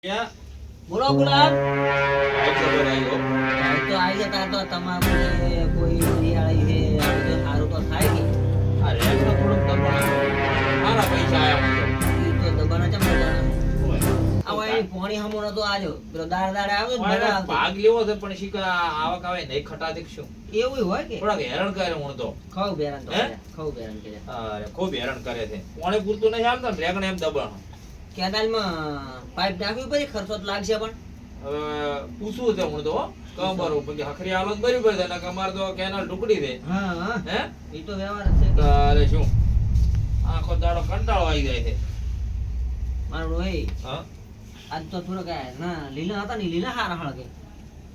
ક્યાં બોલો ગુલાબ આઈ ખબર આવ્યો તો આવી જતા તો તમારે કોઈ હરિયાળી છે તો સારું તો થાય કે આ રેટ તો થોડુંક દબાણ મારા પૈસા આયા ઈ તો દબાણ ચમ હોય આવો એ પોણી હમો નતો આજો પેલો દાળ દાળ આવ્યો ને મારે મજા આવતી. ભાગ લેવો છે પણ શીખા આવક આવે નહીં ખટાતી શું એવું હોય કે થોડાક હેરાન કરે હું તો ખાવ બેરાન તો હે? ખાવ બેરાન કે અરે ખૂબ હેરાન કરે છે પોણે પૂરતું નહીં આવતા ને રેગણે એમ દબાણ કેનાલમાં પાઇપ નાખવી પડે ખર્ચો તો લાગશે પણ હવે પૂછવું છે હું તો હો. કમર ઉપર કે હખરી હાલત બરાબર છે ને અમાર તો કેનાલ ટુકડી છે હા હા હે ઈ તો વ્યવહાર જ છે કે. તારે શું આખો દાડો કંટાળો આવી જાય છે મારું રોહી હા આજ તો થોડો કે ના લીલા હતા ને લીલા હારા હળગે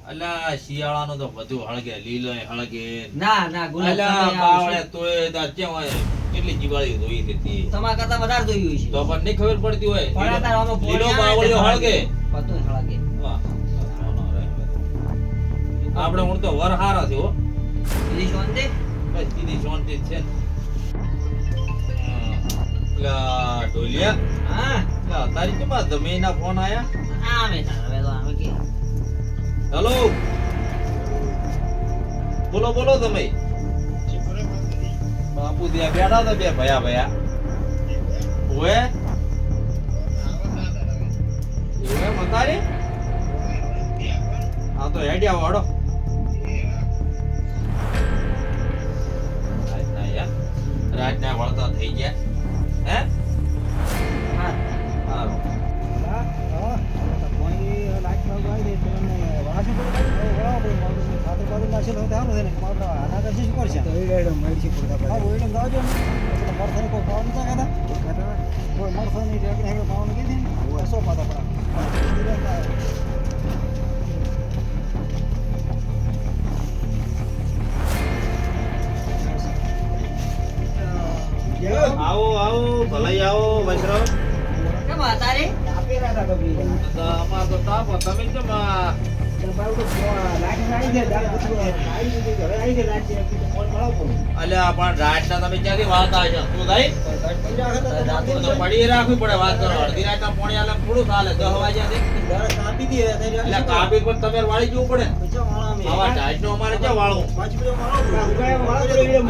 અલા શિયાળાનો તો બધું હળગે લીલો હળગે ના ના ગુલાબ અલા તમે બાવળે આવશો. તોય તાર કેમ હોય કેટલી જીવાળી ધોઈ દેતી તમારા કરતા વધારે જોયું છે તો પણ નહીં ખબર પડતી હોય પણ આ તાર આમાં લીલો પોણી આવે બાવળિયો ને હળગે પતોય હળગે વાહ સોનો રે. આપણે હું તો વર હારા છે હો લીલી શાંતિ બસ સીધી શાંતિ જ છે ને. પેલા ઢોલિયા હા પેલા તારી કેમ આ જમીનના ફોન આયા આવે તાર હવે તો આવે કે હેલો બોલો બોલો તમે બાપુ ત્યાં બેઠા હતા બે ભયા ભયા ઓએ એવું એમ અતારે હા તો હેડ્યા વાળો રાજના વળતા થઈ ગયા હે હા સારું આવો આવો ભલાઈ આવો વૈષ્ણવ કેમ તારે અમાર તો તાપ તમે કેમ અલ્યા પણ રાતના તમે ક્યાંથી વાળતા હશો તું થાય તો પડી રાખવી પડે વાત કરો અડધી રાતના પોણી આલે થોડું ચાલે 10 વાગ્યાથી એટલે કાપી પણ તમે વાળી જવું પડે આવા ઢાઢનો અમારે ક્યાં વાળવું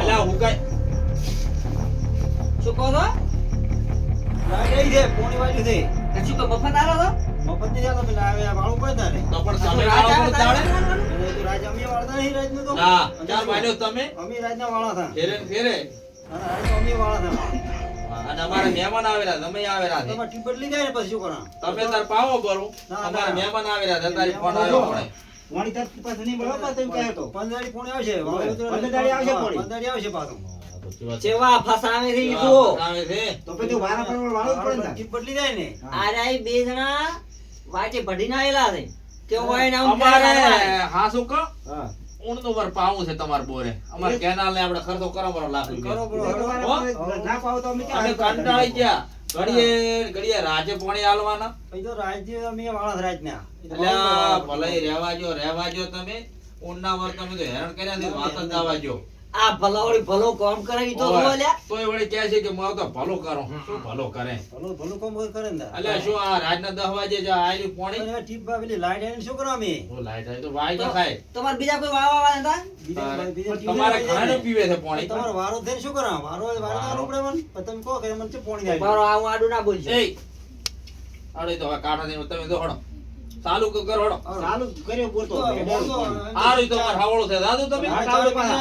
અલ્યા હુકાય શું કહો છો કશું તો મફત આલો છો તો પણ તમે વાળો ના ચાર માન્યો તમે ફેરે ને ફેરે અને અમારા મહેમાન આવેલા તમે આવેલા છે તમે તાર પાવો બરો અમારા મહેમાન આવેલા છે તારી ફોન આવ્યો પડે ચેવા ફસાવે છે ઈ જુઓ આવે છે આરે આ બે જણા વાટે ભડીને આયેલા છે કે હોય ને અમારે હા શું કહો ઊણ તો વર પાવું છે તમાર બોરે અમાર કેનાલ ને આપણે ખર્ચો કરો લાખ રૂપિયા અમે કંટાળી ગયા ઘડીએ રાજે પોણી આલવાના અલ્યા ભલે રહેવા જો તમે ઊનના વર તમે તો હેરાન કર્યા છે વાત જ દાવા જો આ ભલાવડી ભલો કામ કરે ઈ તો જો લ્યા તોય વળી કહે છે કે હું તો ભલો કરો શું ભલો કરે અલ્યા શું આ રાતના 10 વાગે જો આયલી પોણી ઓ લાઈટ આઈ તો વાઈ તો ખાય તમાર બીજા કોઈ વાવા વાળા હતા તમારે ઘણાને પીવે છે પોણી મારો આવું આડું ના બોલજો એ અડે તો હવે કાઢા દે તમે તો હડો ચાલુ કરો હડો હારું તો માર હાવળો છે દાદુ તમે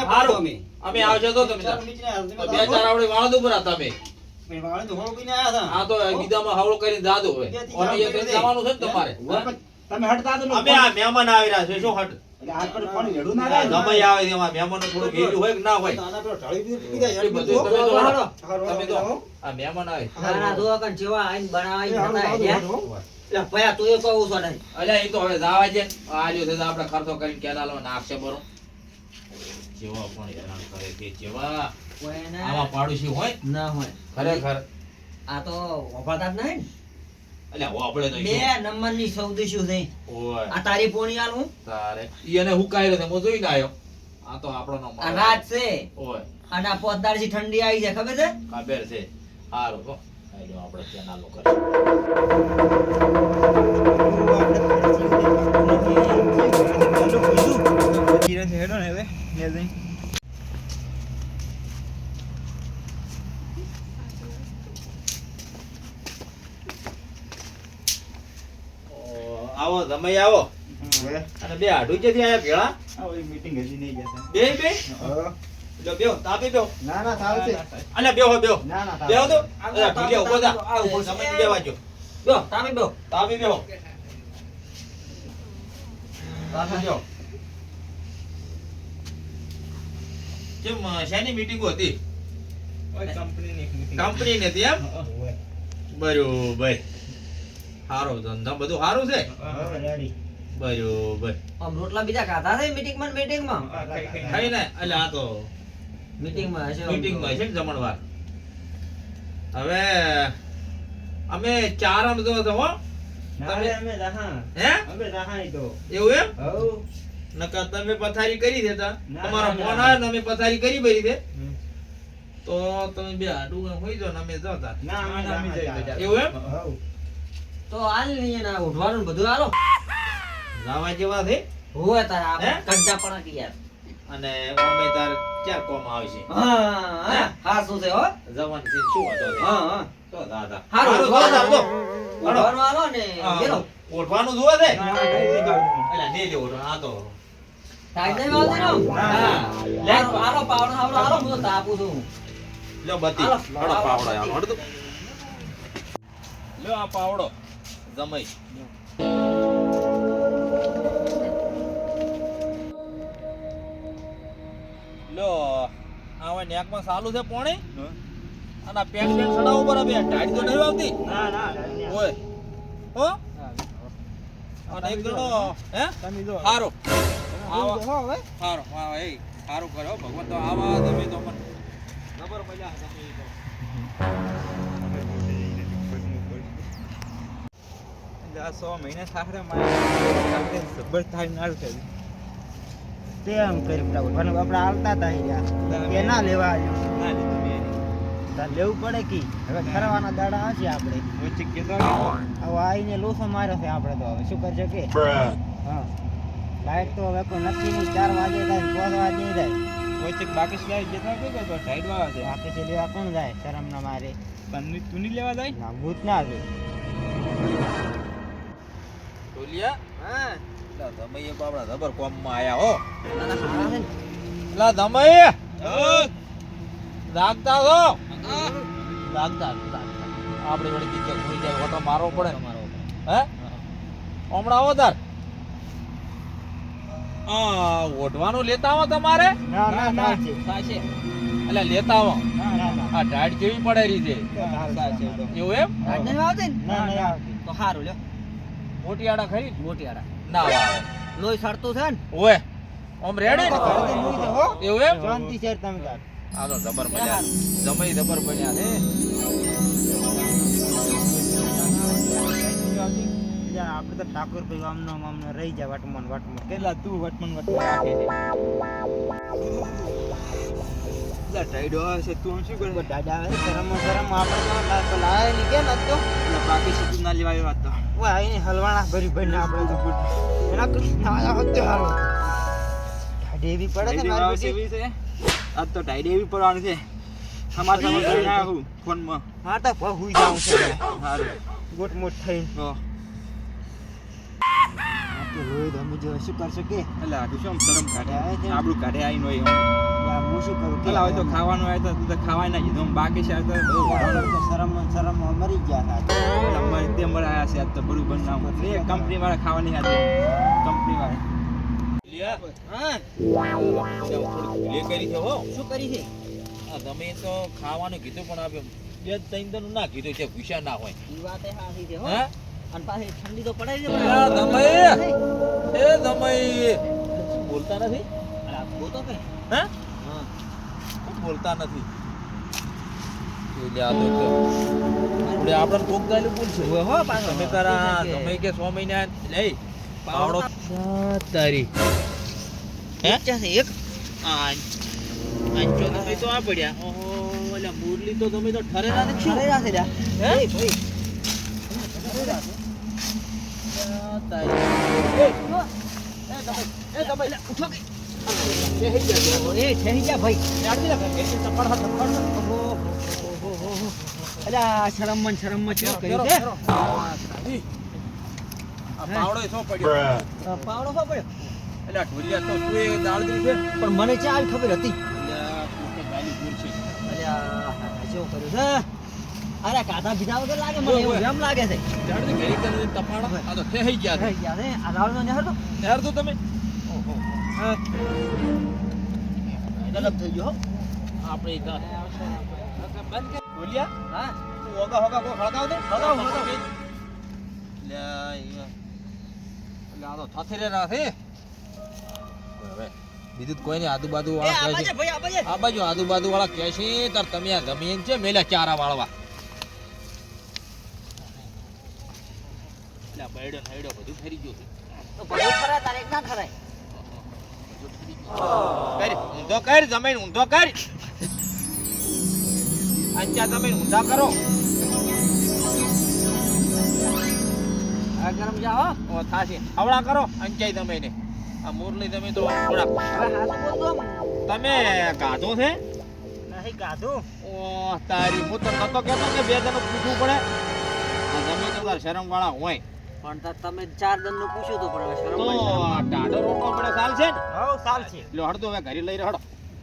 હારું અમે આવજો તો તમે તાર. તો બે ચાર આવડે વાળો દો બરા તમે આ તો ગીદામાં હાવળો કરીને દાદુ હવે અમે એ તો જવાનું છે ને તમારે અમે આ મહેમાન આવી રહ્યા છે શું હટ ગમે આવે એમાં મહેમાનો થોડું ભેગું હોય કે ના હોય એ બધું તમે તો હડો. તમે તો આ મહેમાન આવે ના જો કન જેવા આઈને બનાવી હતા એટલે ભયા તું એ કહું છો નહીં અલ્યા એ તો હવે જાવા છે આલ્યો છે તો આપણે ખર્ચો કરીને કેનાલમાં નાખશે બરો જેવા પણ હેરાન કરે છે જેવા કોઈને આવા પાડોશી હોય ના હોય ખરેખર આ તો વફાદાર નહીં ને અલ્યા આપણે તો બે નંબરની સૌદી શું છે ઓય આ તારી પોણી આલું તારે ઈ એને હુકાયેલો છે હું જોઈને આવ્યો આ તો આપણો નો આ રાત છે ઓય અને આ પોતદારજી ઠંડી આવી છે ખબર છે ખબર છે હારું હો આઈ જો આપણે કેનાલો કરી આવો તમે આવો અને બે આડું છે ત્યાં ભેળા મીટિંગ હજી નહીં જતા બે બે લો બેહો તાપી બેહો ના ના ચાલશે અલે બેહો બેહો ના ના બેહો તો અરે ઢીલે ઉભો થા સમય બેવા જો બેહો તાપી બેહો તાપી બેહો તાપી બેહો કેમ શેની મીટિંગ હતી કંપનીની મીટિંગ કંપની ને એમ બરોબર સારો ધંધા બધું સારું છે રેડી બરોબર આમ રોટલા બીજા ખાધા છે મીટિંગમાં ખાઈ ને એટલે આ તો મીટિંગમાં હશે મીટિંગમાં છે ને જમણવાર હવે અમે ચાર આમ તો હો ના અમે રહા હે અમે રહા ઈ તો એવું એમ હવ નકર તમે પથારી કરી દેતા ના, તમારો ના, ફોન ના. આવ્યો ને અમે પથારી કરી ભરી દે તો તમે બે આડું હોઈ જાવ ને અમે જતા ના અમે જઈ એવું એમ હવ તો હાલ નહીં ના ઉઠવાનું ને બધું હાલો જવા જેવા છે હોય તાર હે? આપણે કડ્ડા પણ કે યાર અને અમે તાર ચાર કોમ આવશે હા હા શું છે હો જવાન છે શું હતો તે? હા હા તો દાદા હારું, હારું, હારું. તો ઉઠવાનું હાલો ને બેરો ઓળવાનું જોવે છે ના કઈ ગાડું એટલે નહીં લેવો આ તો ટાઈમ નહીં વાળો દેનો હા. હાલો હાલો પાવડો હાલો હાલો હું તો તાપું છું લ્યો બત્તી હાલો. હળો પાવડો આલો હળો તો લ્યો આ પાવડો જમાઈ લ્યો આવા નેકમાં સાલું છે પોણી અને આ પેન્ટ પેન્ટ સડાવ ઉપર બે ટાઈટ તો નહીં આવતી ના ના ઓય હો અને એક જણો હે તમે જો હારો આવા હો હવે હારો હા એ હારું કર્યો ભગવાન તો આવા તમે તો મને ખબર પડ્યા તમે ઈ તો આ 100 મહિના સાખરે મારે જબર થાય ના છે તેમ કરી પેલા ઉઠવાનું આપણે હાલતા હતા યાર કે ના લેવા આવ્યો ના લીધું મેં તાર લેવું પડે કે હવે ખરવાના દાડા હશે આપણે ઓછી કે તો હવે આઈને લોસો માર્યો છે આપણે તો હવે શું કરશે કે હા લાઈટ તો હવે કોઈ નથી નહીં 4 વાગે થાય 5 વાગે જાય ઓછી બાકી લાઈટ જેટલા કે તો ટાઈટ વાળા છે બાકી છે લેવા કોણ જાય શરમ ના મારે પણ તું નહીં લેવા જાય ના ભૂત ના આવે ટોલિયા હા લા તમે એ બાબડા જબર કોમમાં આયા હો ના ના હારા છે ને લા તમે લાગતા છો લાગતા આપણે વળી કીધું કોઈ જાય ઓટો મારવો પડે તમારો હે હમણાં આવો તાર ઓઢવાનું લેતા આવો તમારે ના ના ના છે સાચે એટલે લેતા આવો ના ના ના આ ઢાઢ કેવી પડે રહી છે એવું એમ ટાઈમ નહીં આવતી ને ના નહીં આવતી તો સારું લ્યો મોટી આડા ખરી મોટી આડા ના આવે લોહી સડતું છે ને ઓય ઓમ રેડી ને ઘરેથી મૂકી દે, હો. એવું એમ શાંતિ છે તમે તાર. આ તો જબર બન્યા જમાઈ જબર બન્યા છે યાર, આપણે તો ઠાકોરભાઈ આમનો રહી જાય વટમણ કેટલા તું વટમણ રાખે છે ટાઈડો છે તું શું કરે દાદા આવે શરમ આપણે તો લાવે નહીં કે ન તો બાકી સીધું ના લેવાય વાત તો ઓય આઈને હલવાણા ભરી ભરીને આપણે તો એના કૃષ્ણ આયા હતો હારો ટાઈડ એવી પડે છે મારી બેટી આજ તો ટાઈડ એવી પડવાની છે સમાચાર કરી આવું ફોનમાં હા તો હુઈ જાઉં છે હારું ગોટ મોટ થઈને તો રોય તમે જો શું કરશો કે એટલે આટલું શું શરમ કાઢે આપણું કાઢે આવીને હોય હું શું કરું કે હવે તો ખાવાનું આવે તો તું તો ખાવાય ના કીધું બાકી છે તો શરમ મરી ગયા હતા અમારે તે મળે આયા છે આજ તો બરોબર ના એ કંપની વાળા ખાવાની હતી કંપની વાળા લિયા હા થોડી લે કરી છે હો શું કરી છે આ તમે તો ખાવાનું કીધું પણ આપે બે ત્રણ દન ના કીધું છે ભૂસા ના હોય ઈ વાતે સાચી છે હો હે અને પાછી ઠંડી તો પડે છે લા દમઈ એ દમઈ બોલતા નથી અલા બોતો કે હે હા કેમ બોલતા નથી એ લ્યા તો આપણે આપણને કોક ગાયલું બોલશે ઓય હો પાછો તમે તારા તમે કે 100 મહિના લઈ પાવડો તારી હે છે એક અંચો તમે તો આ પડ્યા ઓહો ઓલા મુરલી તો તમે તો ઠરેલા નથી ખરે રાસે લ્યા હે એ ભાઈ ઉઠો કે એ ઠેરી જા ભાઈ અલા શરમ મન શું કરી છે આ પાવડો સો પડ્યો પાવડો ખો પડ્યો એટલે આ ઢોલિયા તો તું એ દાળદી છે પણ મને ચા આવી ખબર હતી એટલે પોતે ગાલી પૂર છે અલ્યા શું કર્યું છે અરે કાઢા બીજા વગર લાગે મને એવું એમ લાગે છે દાળદી ઘરે કરીને તપાડા આ તો થઈ ગયા છે થઈ ગયા છે આ દાળનો નહેર તો યાર તો તમે ઓહો હા ગલત થઈ ગયો આપણે બંધ કર ઢોલિયા હા તું ઓગા હોગા કો ખળગાવ દે હગાવ. લે આ તો થાથે રે ના છે હવે બીજું કોઈ નહીં આજુબાજુ એ વાળા આ કહે છે બાજુ ભાઈ આ બાજુ આ બાજુ આજુબાજુ વાળા કહે છે તાર તમે આ જમીન છે મેલા ચારા વાળવા એટલે બૈડો નાઈડો બધું ફરી ગયું છે તો બધું ખરા તારે એક ના ખરાય કરી ઊંધો કર જમીન ઊંધો કર અંચા જમીન ઊંધા કરો આ ગરમ જાઓ ઓ થાશે હવળા કરો અંચાઈ જમીને આ મુરલી તમે તો થોડા હવે હાથ બોલતો તમે ગાધો છે નહીં ગાધું ઓ તારી હું તો નતો કહેતો કે બે જણ પૂછવું પડે આ જમીન તો તાર શરમ વાળા હોય પણ તમે 4 દન નું પૂછ્યું તો પણ હવે શરમ તો પડી ટાઢો રોટલો પડે ચાલ છે ને હો સાલ છે લો હડતો હવે ઘરે લઈ રહ્યો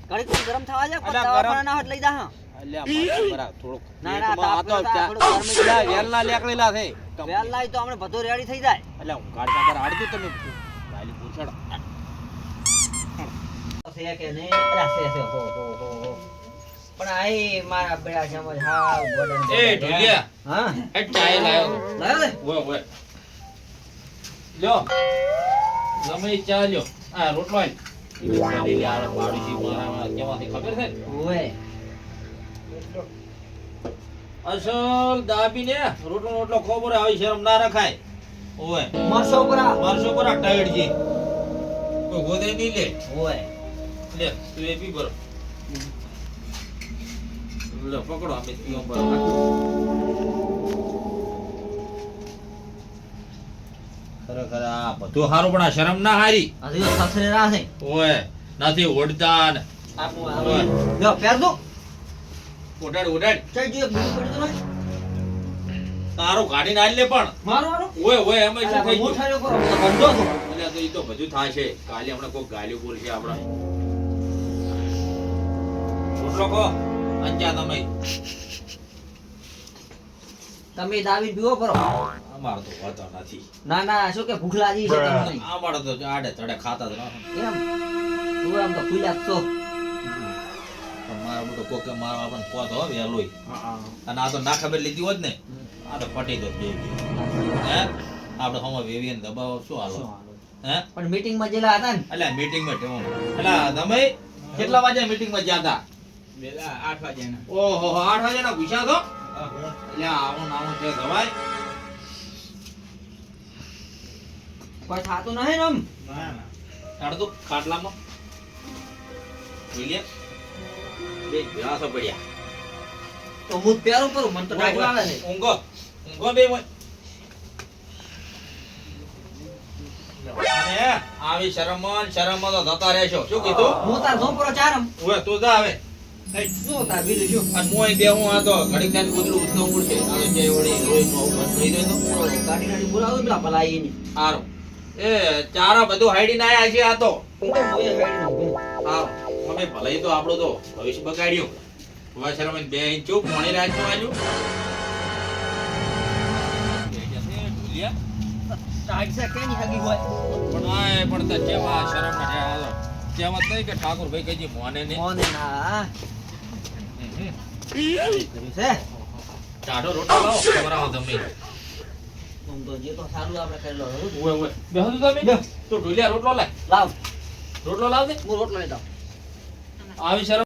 ઘડી કોઈ ગરમ થવા જાય પણ અલા, ગરમ. દવાખાના ના હોત લઈ જા હા અલ્યા મારા બરા થોડુંક ના, ના, પેટમાં આ તો તાપ ચા- થોડું ગરમી થઈ જાય. વેલના લેકડેલા છે વેલ લાવી તો આપણે બધું રેડી થઈ જાય અલ્યા હું કાઢતા પર હાડજો તમે ગાલી પૂછડો છે કે નહીં અલા, છે હો હો હો હો પણ આઈ મારા બેડા સમજ હા ગોડન એ ઢોલિયા હા એ ચાય લાયો લાયો ને ઓય ઓય લ્યો ગમે ઈ ચા લ્યો આ રોટલો આલ ઈ યાર પાડોશી મારા કેવાથી ખબર છે ઓય અસલ દાબીને રોટલો ખબર આવી શરમ ના રખાય ઓય મરસો પરા મારશો પર ટાઈડ જી કોઈ ગોદે નહીં લે ઓય લે તું એ પી બરો લે પકડો અમે પીઓ પર ખરેખર આ બધું સારું પણ આ શરમ ના હારી હજી તો સાસરે રા છે ઓય નથી ઓડતા ને આપો ઓય. જો પેર દો ઓડાડ ઓડાડ ચઈ જો બીજું પડી દો ને તારો ગાડી ના લે પણ મારો મારો ઓય ઓય એમ શું થઈ ગયું મોઠાયો કરો તો બંધો છો એટલે તો ઈ તો બધું થાય છે કાલે હમણાં કોઈ ગાલીઓ બોલશે આપણે રોટલો કો અંચા તમે તમે દાવી પીવો કરો અમારો તો વાતો નથી ના ના શું કે ભૂખ લાગી છે તમને અમારો તો આડે તડે ખાતા જ રહો એમ તું આમ તો ખુલ્લા જ છો પણ મારા બધો કોકે મારા આપણને કોતો હવે લોય અને આ તો ના ખબર લીધી હોત ને આ તો ફટી દો બે હે આપણે હમણાં વેવીને દબાવો શું હાલો હે પણ મીટિંગ માં જેલા હતા ને એટલે મીટિંગમાં ટેવો એટલે તમે કેટલા વાગે મીટિંગમાં ગયા હતા વેલા 8 વાગ્યાના ઓહો 8 વાગ્યાના પૂછ્યા તો એટલે આવું નાવું છે દવાઈ કોઈ થાતું નહીં ને આમ ના ના કાઢ દો ખાટલામાં જોઈ લે બે ભેળા પડ્યા તો હું જ પહેરું કરું મને તો ડાકલા આવે છે ઊંઘો ઊંઘો બે મોય અને આવી શરમમાં તો જતા રહેશો શું કીધું હું તાર ઝોપરો ચારમ ઓય તું જા હવે શું તાર બીજું શું અને મોય બે હું આ તો ઘડીક ત્યાં કૂતરું ઉસનો ઉડશે આ તો જે વળી લોહીમાં ઉપર થઈ ગયો તો ગાડી ગાડી બોલાવું પેલા ભલા આવીને હારો એ ચારા બધું હાઈડીને આયા છે આ તો એ તો મોયે હેડી નું હારો અમે ભલે તો આપણું તો ભવિષ્ય બગાડ્યું હવે શરમ બે ઇંચ ચૂપ મણી રાજનું આલ્યું ટાઈટ છે કેની હગી હોય પણ આય પણ તો જેવા શરમ ને હાલો જેવા તઈ કે ઠાકોર ભાઈ કહેજી મોને ને મોને ના કર્યું છે ચાડો રોટલો લાવો ખવડાવો તમે આમ તો જે તો સારું આપણે કરી લો ઓય ઓય બેહો તો તમે તો ઢોલિયા રોટલો લાય લાવ રોટલો લાવ દે હું રોટલો લેતા આવી શરમ